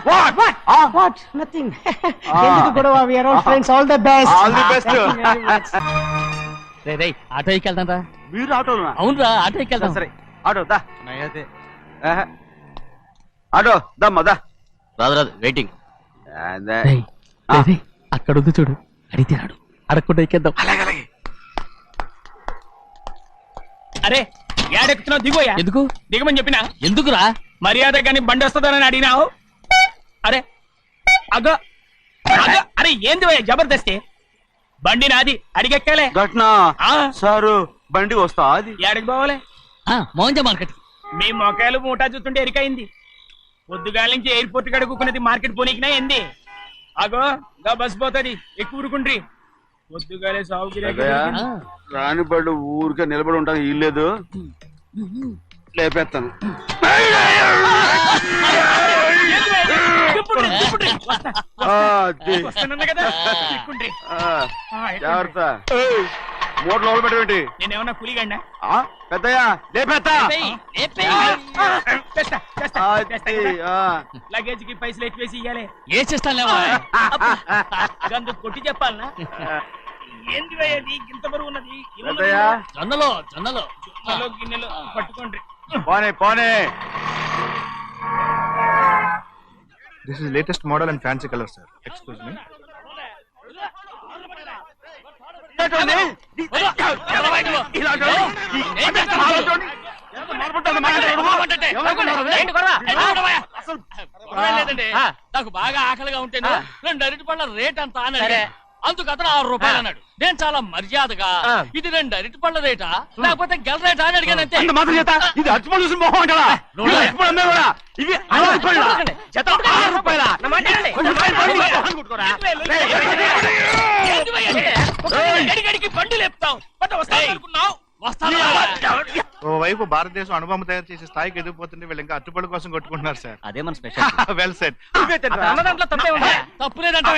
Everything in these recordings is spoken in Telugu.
What? Nothing. ఎందుకు గొడవ? We are all friends. All the best. All the best. రే ఆటో ఎక్కెళ్తాం రా. మీరు ఆటోనా? అవునరా ఆటో ఎక్కెళ్తాం. సరే ఆటో దా. ఆటో దమ్మా దా. రాదు వెయిటింగ్. అక్కడ ఉంది చూడు, అడిగితే రాడు, అడగకుండా ఎక్కేద్దాం. అలాగే. అరే ఏడెక్కుతున్నావు? దిగోయా. ఎందుకు దిగమని చెప్పినా? ఎందుకురా? మర్యాద కానీ బండి వస్తుందని అడిగినావు. అరే అగో అరే ఏంది జబర్దస్తి? బండి నాది, అడిగెక్కాలే. ఘట్నా సారు బండి వస్తా. అది ఏడకి పోవాలే? మోహన్ మార్కెట్. మీ మొక్కలు మూటా చూస్తుంటే ఎరికైంది. పొద్దుగాల నుంచి ఎయిర్పోర్ట్ కడుక్కున్నది మార్కెట్ పోనీకినా ఏంది? అగో గా బస్ పోతుంది, ఎక్కువ ఊరుకుండ్రి. పొద్దుగాలే సాగుకి రాని బళ్ళు ఊరికే నిలబడి ఉంటాను. ఇల్లేదు లేపేస్తాను. జాగ్రత్త. మూడు లోపల పెట్టేంటి? నేనేమన్నా కూలిగండా? పెద్దయ్యా లేపేస్తా. లగేజ్ కి పైసలు ఎక్కువేసి ఇయ్యాలి. ఏ చేస్తాను గందు కొట్టి చెప్పాలనా? ఏంది ఇంత బరువు ఉన్నది? జొన్నలో గిన్నెలు పట్టుకోండి. పోనే. This is latest model and fancy color, sir. Excuse me. నాకు బాగా ఆకలిగా ఉంటే 2 అరటి పళ్ళ రేట్ అంత అన్నాడు. అందుకు అతను 6 రూపాయలు అన్నాడు. నేను చాలా మర్యాదగా ఇది 2 అరటి పళ్ళ రేటా లేకపోతే గెల రేటా అని అడిగాను. అంతే. ఇది అరటిపళ్ళు చూసి మొహం అంటారా? ఇవి 6 రూపాయల. బండి లేపుతావు అనుకున్నావు. ఓవైపు భారతదేశం అనుభవం తయారు చేసే స్థాయికి ఎదిగిపోతుంటే వీళ్ళు ఇంకా అట్టుపడి కోసం కొట్టుకుంటున్నారు సార్. అదే మన స్పెషల్. Well set. తప్పు లేదంటే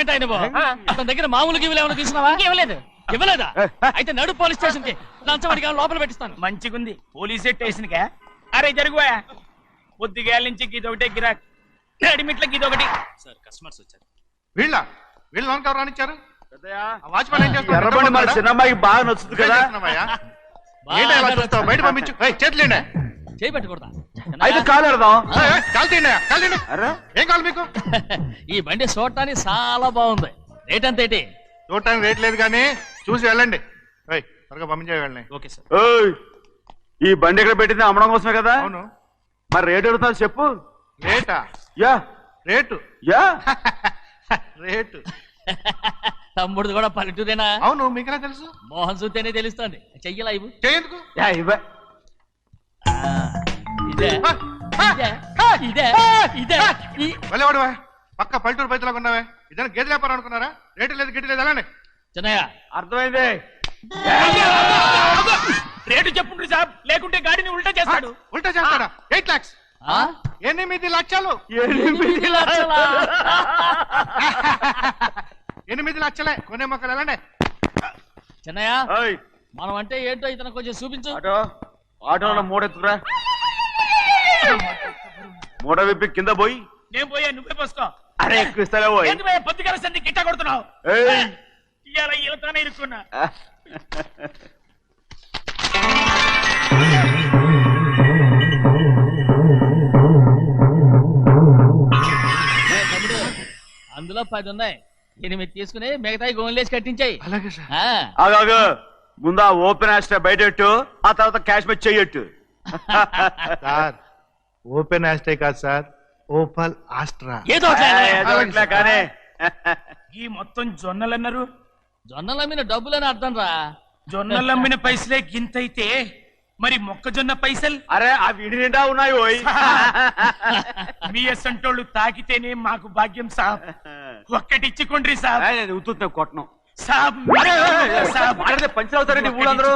అతని దగ్గర మామూలు గివ్వులు ఏమైనా తీసుకున్నావా? ఇవ్వలేదా? అయితే నడు పోలీస్ స్టేషన్ కి లంచం అడిగా లోపల పెట్టిస్తాను. మంచిగుంది పోలీస్ స్టేషన్ కా? అరే జరుగుయా. పొద్దుగాల నుంచి గీదొకటే గిరాక్, రెడీమేట్లకి ఇదొకటి. సార్ కస్టమర్స్ వచ్చారు. వీళ్ళు లోన్ కవర్ రానిచ్చారు. వాచ్మెన్ ఏం చేస్తారు? ఎర్రబండి మన చిన్నమ్మాయికి బాగా నచ్చుతుంది కదా. బయట పంపించు. చేతులేండి. చేయి పెట్టకూడదా? అయితే కాలు ఎడదాం. ఏం కావాలి మీకు? ఈ బండి చూడటానికి చాలా బాగుంది. రేట్ అంత ఏంటి? చూడటానికి రేట్ లేదు కానీ చూసి వెళ్ళండి. త్వరగా పంపించే వెళ్ళండి. Okay sir. ఈ బండి ఇక్కడ పెట్టింది అమ్మడం కోసమే కదా? అవును. మరి రేట్ అడుగుతాను చెప్పు. రేటా? రేటు తమ్ముడు కూడా పల్లెటూరేనా? అవును. మీకెలా తెలుసు? మోహన్ చూస్తేనే తెలుస్తుంది. చెయ్యలా ఇవ్వు. చెయ్యదుకు. వెళ్ళేవాడువా? పక్క పల్లెటూరు బయటలాగా ఉన్నావే. ఇదైనా గేదె వ్యాపారం అనుకున్నారా? రేటు లేదు గిట్టు లేదు. అలానే చిన్నయ్య అర్థమైంది. రేటు చెప్పుండ్రి సాబ్, లేకుంటే గాడిని ఉల్టా చేస్తాడు. ఉల్టా చేస్తాడా? 8 lakhs. 8 లక్షలు. 8 లక్షలే. కొనే మొక్కలు ఎలాండి? చిన్నయ్య మనం అంటే ఏంటో ఇతను కొంచెం చూపించు. ఆటోలో మూడెత్తుకురా. మూడ విప్పి కింద పోయి. నేను పోయా, నువ్వే పోసుకో. అరే ఎక్కువ ఇస్తావే పోయి. పొద్దుగాల సంది గిట్ట కొడుతున్నావు. ఇవాళ ఈలతోనే ఇరుక్కున్నా. అందులో 10 ఉన్నాయి. 8 తీసుకుని మిగతాయి గోన్లేసి కట్టించాయి. అలాగే సార్. ముందా ఓపెన్ ఆస్ట్రా బయటెట్టు, ఆ తర్వాత క్యాష్ మెచ్ చెయ్యట్టు. సార్ ఓపెన్ ఆస్ట్రే కాదు సార్, ఓపల్ ఆస్ట్రా. ఏదో కానీ ఈ మొత్తం జొన్నలు అన్నారు. జొన్నలు అమ్మిన డబ్బులని అర్థం రా. జొన్నలు అమ్మిన పైసలే గింతైతే మరి మొక్కజొన్న పైసలు? అరే ఆ విడి నిండా ఉన్నాయి. మీ అసంటోళ్ళు తాకితేనే మాకు భాగ్యం సాబ్. ఒక్కటిచ్చుకోండి సాబ్. ఉత్తున్నా కొట్టను సాబ్. పంచర్ అవుతారండి ఊళ్ళందరూ.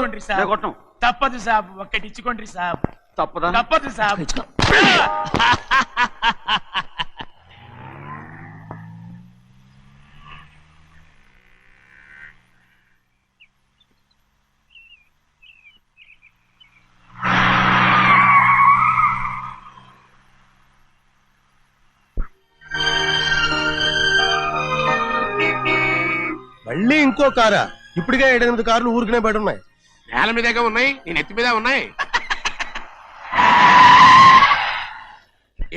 కొట్టను. తప్పదు సాబ్, ఒక్కటిచ్చుకోండి సాబ్. తప్పదు సాబ్. మళ్ళీ ఇంకో కారా? ఇప్పటికే 7-8 కార్లు ఊరికనే బయట ఉన్నాయి. నేల మీదగా ఉన్నాయి, నేను ఎత్తి మీద ఉన్నాయి.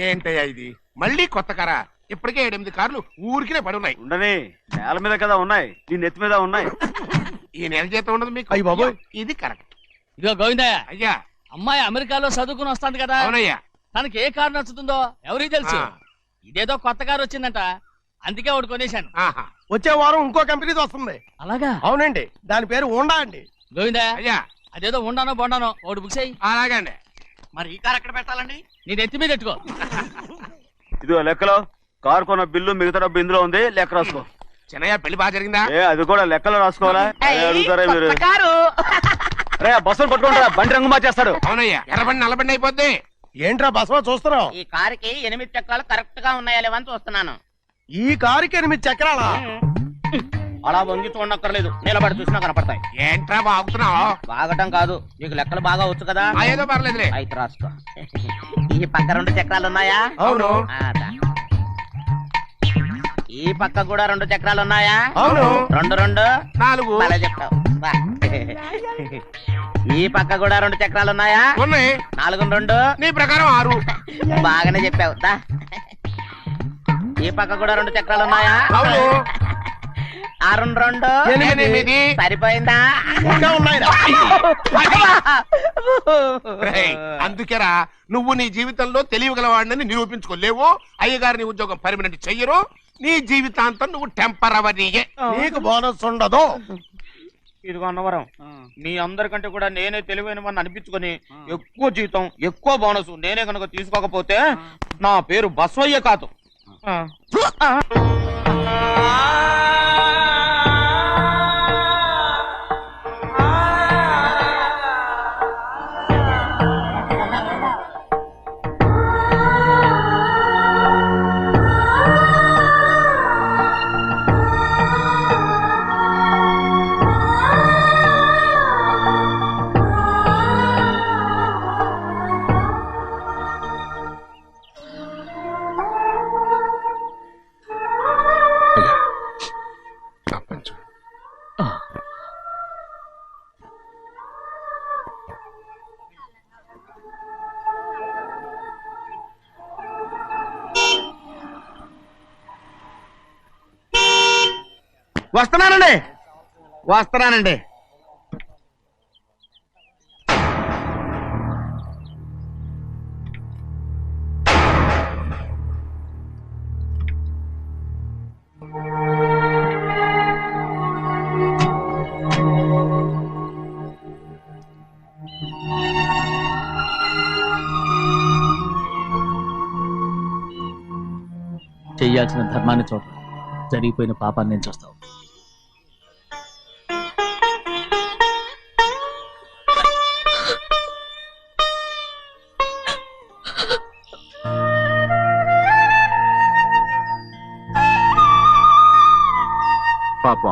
ఏంటయ్యా ఇది? మళ్ళీ కొత్త కారా? ఇప్పటికే 7-8 కార్లు ఊరికినే పడి ఉన్నాయి. ఉండని, నేల మీద కదా ఉన్నాయి, నీ నెత్తి మీద ఉన్నాయి. ఈ నెల జీతం ఉండదు మీకు. అయ్య బాబోయ్. ఇది కరెక్ట్. ఇదిగో గోవిందయ్య, అయ్యా. అమ్మాయి అమెరికాలో చదువుకుని వస్తాంది కదా, అవునయ్యా. తనకి ఏ కారు నచ్చుతుందో ఎవరికి తెలుసు. ఆ. ఇదేదో కొత్త కారు వచ్చిందంట, అందుకే ఒకటి కొనేశాను. ఆహా. వచ్చే వారం ఇంకో కంపెనీది వస్తుంది. అలాగా? అవునండి, దాని పేరు హోండా అండి. గోవిందయ్య, అయ్యా. అదేదో ఉండానో బొండానో ఒకటి బుక్ చేయి. అలాగండి. మరి ఈ కార్ ఎక్కడ పెట్టాలండి? నీ నెత్తి మీద పెట్టుకో. ఇదిగో లెక్కలో కారు కొన్న బిల్లు మిగతా డబ్బు ఇందులో ఉంది, లెక్క రాసుకో. చిన్నయ్య పెళ్లి బాగా జరిగిందా? అది కూడా లెక్కలో రాసుకోవాలా? అదే అడుగుతారా మీరు? రే బస్సులు పట్టుకుంటారా, బండి రంగు మార్చేస్తాడు. అవునయ్యా, ఎర్రబండి నల్లబండి అయిపోద్ది. ఏంట్రా బసవా చూస్తున్నావు? ఈ కారుకి 8 చక్రాలు కరెక్ట్ గా ఉన్నాయా లేవని చూస్తున్నాను. ఈ కారుకి 8 చక్రాలా? అలా వంగి చూడక్కర్లేదు, నిలబడి చూసినా కనపడతాయి. ఏంట్రా బాగుతున్నావు? బాగటం కాదు, నీకు లెక్కలు బాగా వచ్చు కదా. ఏదో పర్లేదులే. అయితే రాసుకో. ఈ పక్క 2 చక్రాలు ఉన్నాయా? అవును. ఆ, దా. ఈ పక్క కూడా 2 చక్రాలు ఉన్నాయా? అవును. 2 2 4 అలా చెప్తావు. బా. ఈ పక్క కూడా 2 చక్రాలు ఉన్నాయా? ఉన్నాయి. 4 2 నీ ప్రకారం 6. బాగానే చెప్పావు. దా. ఈ పక్క కూడా 2 చక్రాలు ఉన్నాయా? అవును. 6 2 8. సరిపోయిందా? ఇంకా ఉన్నాయిరా. రేయ్, అందుకేరా నువ్వు నీ జీవితంలో తెలియగలవాడిని నిరూపించుకోలేవు. అయ్యగారు నీ ఉద్యోగం పర్మనెంట్ చెయ్యరు. నీ జీవితాంతం నువ్వు టెంపరవరీయే. నీకు బోనస్ ఉండదు. ఇదిగో అన్నవరం, మీ అందరికంటే కూడా నేనే తెలివైన వాడిని అనిపించుకొని ఎక్కువ జీతం ఎక్కువ బోనస్ నేనే కనుక తీసుకోకపోతే నా పేరు బస్వయ్య కాదు. వస్తున్నానండి. చెయ్యాల్సిన ధర్మాన్ని చూడ, జరిగిపోయిన పాపాన్ని నేను చూస్తావు. పాపం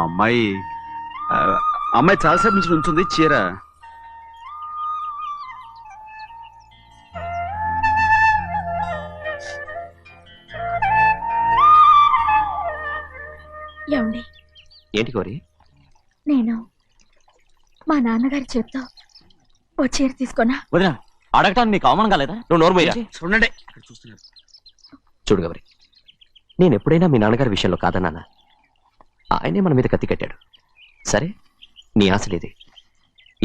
అమ్మాయి చాలాసేపు నుంచి ఉంచుంది చీర. ఏమండి? ఏంటి కోరి? నేను మా నాన్నగారి చేత్తో ఓ చీర తీసుకున్నా. వదినా, అడగటానికి నీకు అవమానం కాలేదా? నువ్వు నోర్మయ్యా. చూడండి, చూడు గౌరి, నేను ఎప్పుడైనా మీ నాన్నగారి విషయంలో కాదన్నానా? ఆయనే మన మీద కత్తి కట్టాడు. సరే, నీ ఆశలేది.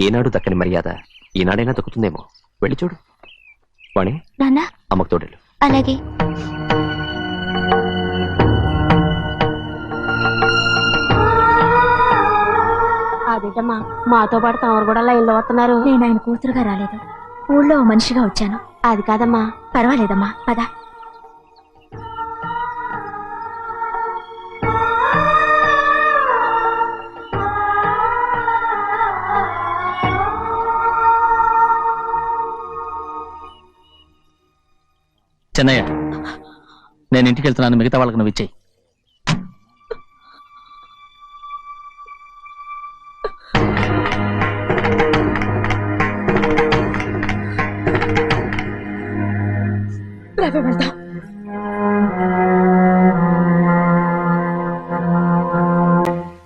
ఏనాడు దక్కని మర్యాద ఈనాడైనా దక్కుతుందేమో. వెళ్ళి చూడు. వాణి, నాన్న అమ్మకు తోడేళ్ళు. అలాగే. అదేటమ్మా, మాతో పాటు తమరు కూడా లైన్లో వస్తున్నారు. నేను ఆయన కూతురుగా రాలేదు, ఊళ్ళో మనిషిగా వచ్చాను. అది కాదమ్మా. పర్వాలేదమ్మా, పద. చెన్నయ్య, నేను ఇంటికి వెళ్తున్నాను, మిగతా వాళ్ళకి నువ్వు ఇచ్చేయి.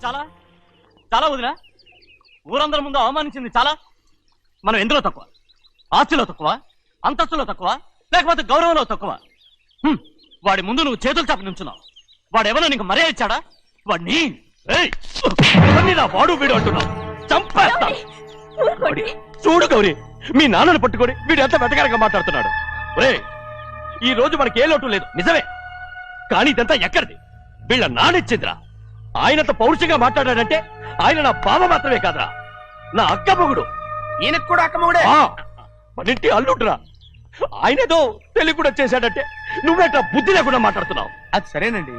చాలా వదినా ఊరందరి ముందు అవమానించింది చాలా. మనం ఎందులో తక్కువ? ఆస్తిలో తక్కువ, అంతస్తులో తక్కువ, లేకపోతే గౌరవంలో తక్కువ? వాడి ముందు నువ్వు చేతులు చాపి నుంచున్నావు. వాడెవరో నీకు మర్యాద ఇచ్చాడా? వాడిని వాడు వీడు అంటున్నావు, చంపేస్తా. చూడు గౌరీ, మీ నాన్నను పట్టుకొని వీడు ఎంత వెతకారంగా మాట్లాడుతున్నాడు. ఈ రోజు మనకి ఏ లోటు లేదు నిజమే, కానీ ఇదంతా ఎక్కడిది? వీళ్ళ నానిచ్చిందిరా. ఆయనంత పౌరుషంగా మాట్లాడాడంటే ఆయన నా బావ మాత్రమే కాదురా, నా అక్క మొగుడు. ఈయనకు కూడా అక్క మొగుడే. మనింటి అల్లుడురా. ఆయనేదో తెలివి కూడా చేశాడంటే నువ్వేట బుద్ధి లేకుండా మాట్లాడుతున్నావు. అది సరేనండి,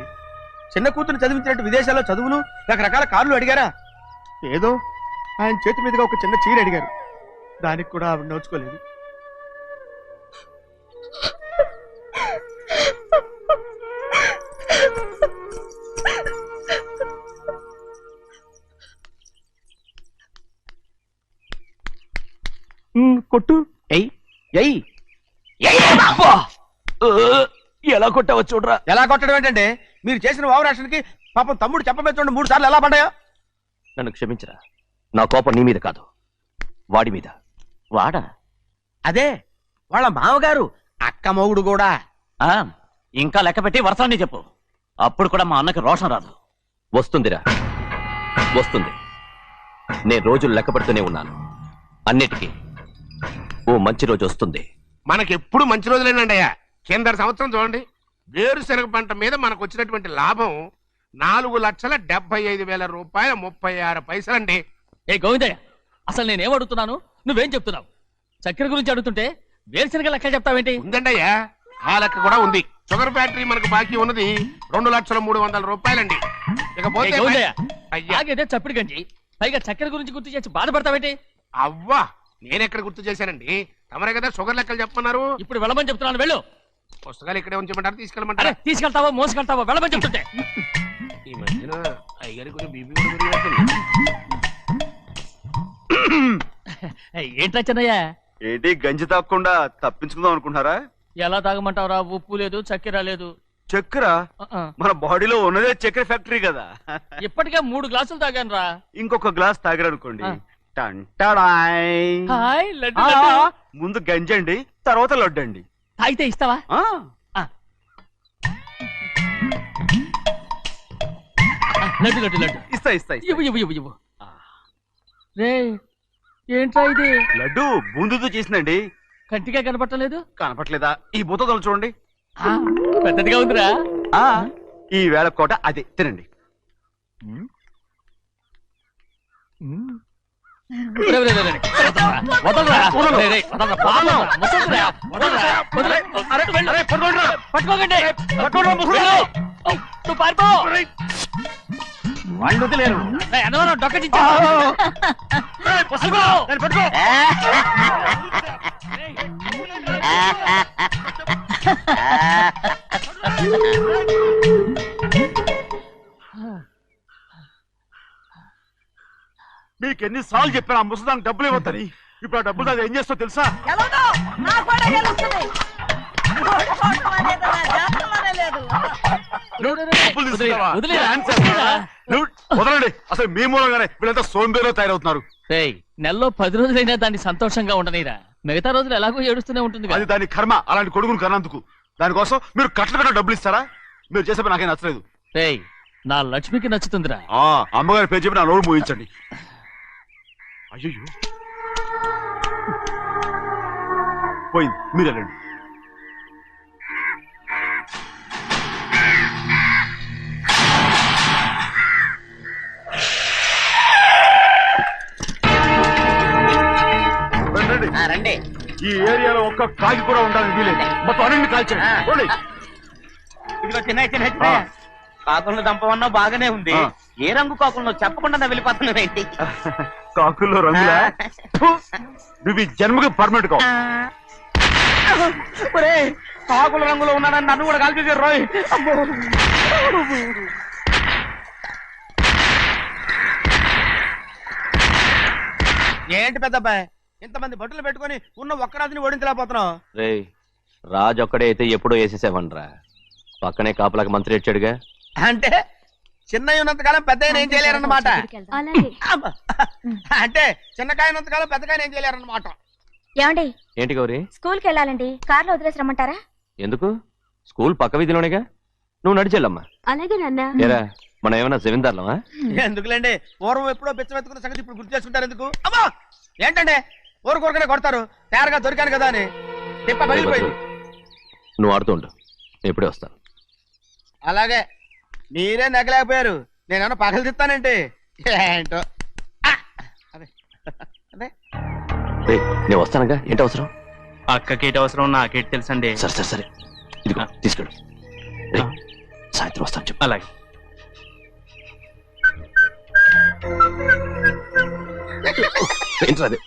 చిన్న కూతురు చదివించినట్టు విదేశాల్లో చదువులు రకరకాల కార్లు అడిగారా? ఏదో ఆయన చేతి మీదుగా ఒక చిన్న చీర అడిగారు, దానికి కూడా ఆవిడ నోచుకోలేదు. కొట్టు. ఎలా కొట్టావో చూడరా. ఎలా కొట్టడం ఏంటంటే, మీరు చేసిన వావరాక్షణకి పాపం తమ్ముడు చెప్పమే చూడండి 3 సార్లు ఎలా పడ్డాయో. నన్ను క్షమించరా, నా కోపం నీ మీద కాదు, వాడి మీద. వాడా? అదే వాళ్ళ మామగారు అక్క మొగుడు కూడా. ఇంకా లెక్క పెట్టి వరసాన్ని చెప్పు, అప్పుడు కూడా మా అన్నకి రోషం రాదు. వస్తుందిరా, వస్తుంది. నేను రోజులు లెక్క పెడుతూనే ఉన్నాను. అన్నిటికీ ఓ మంచి రోజు వస్తుంది. మనకెప్పుడు మంచి రోజులేనండి అయ్యా. కింద సంవత్సరం చూడండి, వేరుశనగ పంట మీద మనకు వచ్చినటువంటి లాభం 4,75,000 రూపాయల 36 పైసలండి. ఏ గోవిందయ్య, అసలు నేనేం అడుగుతున్నాను, నువ్వేం చెప్తున్నావు? చక్కెర గురించి అడుగుతుంటే వేరుశనగ లెక్క చెప్తావేంటి? ఉందండి అయ్యా, ఆ లెక్క కూడా ఉంది. షుగర్ ఫ్యాక్టరీ మనకు బాకీ ఉన్నది 2,03,00,000 రూపాయలండి. ఇకపోతే ఆగేదే చప్పిడి గంజి, పైగా చక్కెర గురించి గుర్తు చేసి బాధపడతావేంటి? అవ్వా, నేనెక్కడ గుర్తు చేశానండి, తమరే కదా షుగర్ లెక్కలు చెప్పమన్నారు. ఇప్పుడు వెళ్ళమని చెప్తున్నాను, వెళ్ళు. పుస్తకాలు ఇక్కడే ఉంచమంటారు, తీసుకెళ్ళమంటారా? తీసుకెళ్తావో మోసుకెళ్తావో వెళ్ళమని చెప్తుంటే. ఈ మధ్యన అయ్యగారి కొంచెం బీపీ కూడా పెరిగినట్టుంది. ఏంట్రా చిన్నయ్య? ఏంటి గంజి తాగకుండా తప్పించుకుందాం అనుకుంటున్నారా? ఎలా తాగమంటావురా? ఉప్పు లేదు, చక్కెర లేదు. చక్కెర మన బాడీలో ఉన్నదే చక్కెర ఫ్యాక్టరీ కదా. ఇప్పటికే 3 గ్లాసులు తాగాను రా. ఇంకొక గ్లాస్ తాగారనుకోండి, ముందు గంజండి, తర్వాత లడ్డండి. తాగితే ఇస్తావా? లడ్డు లడ్డు లడ్డు ఇస్తా ఇస్తా. ఇవ్వు ఇవ్వు ఇవ్వు ఇవ్వు. రే ఏంట్రా ఇది? లడ్డు బూందుతో చేసిందండి. కంటిగా కనపట్టలేదు. కనపట్లేదా? ఈ బూతలు చూడండి, పెద్దదిగా ఉందిరా. ఈ వేళ కోట అదే తినండి. వాళ్ళు వదిలేరు. మీకు ఎన్నిసార్లు చెప్పాను ఆ ముసదానికి డబ్బులు ఇవ్వద్దని. ఇప్పుడు ఆ డబ్బులు అది ఏం చేస్తో తెలుసా? వదలండి, అసలు మీ మూలంగానే వీళ్ళంతా సోంబేలో తయారవుతున్నారు. నెలలో 10 రోజులైనా దాన్ని సంతోషంగా ఉండనిరా, మిగతా రోజులు ఎలాగో ఏడుస్తూనే ఉంటుంది. అది దాని కర్మ, అలాంటి కొడుకును కన్నందుకు. దానికోసం మీరు కట్ల డబ్బులు ఇస్తారా? మీరు చేసే పని నాకేం నచ్చలేదు. నా లక్ష్మికి నచ్చుతుందిరా. అమ్మగారి పేరు చెప్పి నా నోరు మూయించండి. అయ్యో పోయింది, మీరు వెళ్ళండి. రండి. ఈ ఏరియాలో ఒక్క కాకి కూడా ఉండాలని వీలేదు. మొత్తం అన్ని కాల్చండి. ఇదిగో చిన్న కాకులను దంపమన్నా బాగానే ఉంది. ఏ రంగు కాకులను చెప్పకుండా వెళ్ళిపోతున్నావు ఏంటి? కాకుల్లో రంగులా? నువ్వు ఈ జన్మకి పర్మనెంట్ కావు. కాకుల రంగులో ఉన్నాడని నన్ను కూడా కాల్చేసారు రోయ్. ఏంటి పెద్దబ్బాయి, ఇంతమంది బట్టలు పెట్టుకొని ఉన్న ఒక్క రాజుని ఓడించలేకపోతున్నావు? రే, రాజు ఒక్కడే అయితే ఎప్పుడో వేసేసేవనరా. పక్కనే కాపలాకి మంత్రి ఇచ్చాడుగా. అంటే చిన్నయ్య ఉన్నంతకాలం పెద్ద ఏం చేయలేరన్నమాట. అలాగే. అంటే చిన్నకాయ ఉన్నంతకాలం పెద్దకాయ ఏం చేయలేరన్నమాట. ఏమండి ఏంటి గౌరీ? స్కూల్కి వెళ్ళాలండి, కార్లో వదిలేసి రమ్మంటారా? ఎందుకు? స్కూల్ పక్క వీధిలోనేగా, నువ్వు నడిచెళ్ళమ్మా. అలాగే నాన్న. ఏరా మనం ఏమైనా జమీందార్లమా? ఎందుకులేండి, పూర్వం ఎప్పుడో పిచ్చమెత్తుకున్న సంగతి ఇప్పుడు గుర్తు చేసుకుంటారు ఎందుకు? అమ్మా ఏంటంటే ఊరుకోరుకనే కొడతారు, తయారుగా దొరికాను కదా అని. తిప్ప పగిలిపోయింది. నువ్వు ఆడుతూ ఉండు, నేను ఇప్పుడే వస్తాను. అలాగే, మీరే నెగ్గలేకపోయారు, నేనేమన్నా పగలు తిస్తానంటే ఏంటో. అదే అదే రేయ్, నేను వస్తానుగా, ఏంటి అవసరం? అక్కకేటి అవసరం నాకేటి తెలుసండి. సరే సరే సరే, ఇదిగో తీసుకెళ్ళు. రేయ్, సాయంత్రం వస్తాను చెప్పు. అలాగే. ఏంట్రా అది?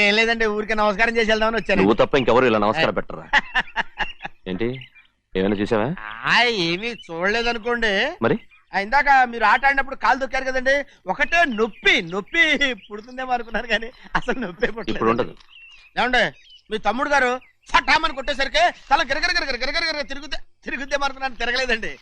ఏం లేదండి, ఊరికే నమస్కారం చేసి వెళ్దామని వచ్చాను. నువ్వు తప్ప ఇంకెవరు ఇలా నమస్కారం పెట్టరా? ఏంటి, ఏమైనా చూసావా? ఏమీ చూడలేదనుకోండి. మరి ఇందాక మీరు ఆట ఆడినప్పుడు కాలు దొక్కారు కదండి, ఒకటే నొప్పి నొప్పి పుడుతుందేమో అనుకున్నాను కానీ అసలు నొప్పి ఇప్పుడు ఉండదు. ఏమండి, మీ తమ్ముడు గారు ఫటామని కొట్టేసరికి తల గిరగిర తిరుగుద్దేమో అనుకున్నాను, తిరగలేదండి.